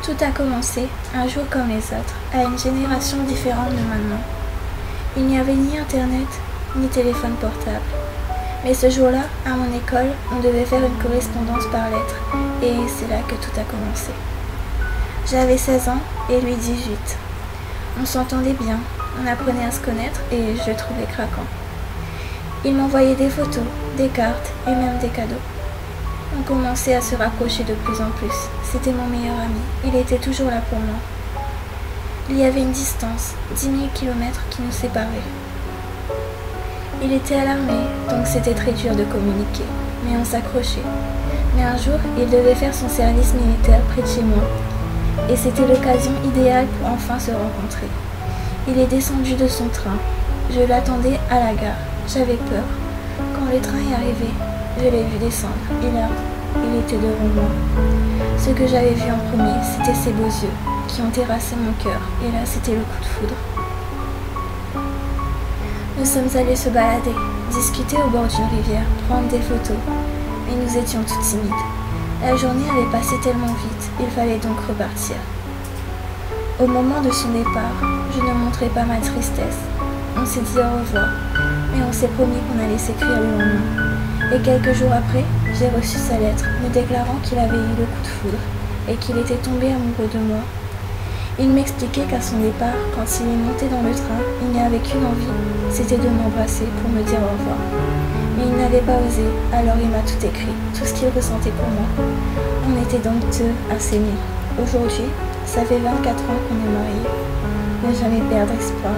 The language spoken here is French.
Tout a commencé, un jour comme les autres, à une génération différente de maintenant. Il n'y avait ni internet, ni téléphone portable. Mais ce jour-là, à mon école, on devait faire une correspondance par lettres, et c'est là que tout a commencé. J'avais 16 ans et lui 18. On s'entendait bien, on apprenait à se connaître et je le trouvais craquant. Il m'envoyait des photos, des cartes et même des cadeaux. On commençait à se rapprocher de plus en plus. C'était mon meilleur ami. Il était toujours là pour moi. Il y avait une distance, 10 000 km qui nous séparaient. Il était à l'armée, donc c'était très dur de communiquer, mais on s'accrochait. Mais un jour, il devait faire son service militaire près de chez moi. Et c'était l'occasion idéale pour enfin se rencontrer. Il est descendu de son train. Je l'attendais à la gare. J'avais peur. Quand le train est arrivé, je l'ai vu descendre. Il était devant moi. Ce que j'avais vu en premier, c'était ses beaux yeux, qui ont terrassé mon cœur. Et là, c'était le coup de foudre. Nous sommes allés se balader, discuter au bord d'une rivière, prendre des photos. Mais nous étions toutes timides. La journée avait passé tellement vite, il fallait donc repartir. Au moment de son départ, je ne montrais pas ma tristesse. On s'est dit au revoir, mais on s'est promis qu'on allait s'écrire le lendemain. Et quelques jours après, j'ai reçu sa lettre me déclarant qu'il avait eu le coup de foudre et qu'il était tombé amoureux de moi. Il m'expliquait qu'à son départ, quand il est monté dans le train, il n'y avait qu'une envie, c'était de m'embrasser pour me dire au revoir. Mais il n'avait pas osé, alors il m'a tout écrit, tout ce qu'il ressentait pour moi. On était donc deux à s'aimer. Aujourd'hui, ça fait 24 ans qu'on est mariés. Ne jamais perdre espoir.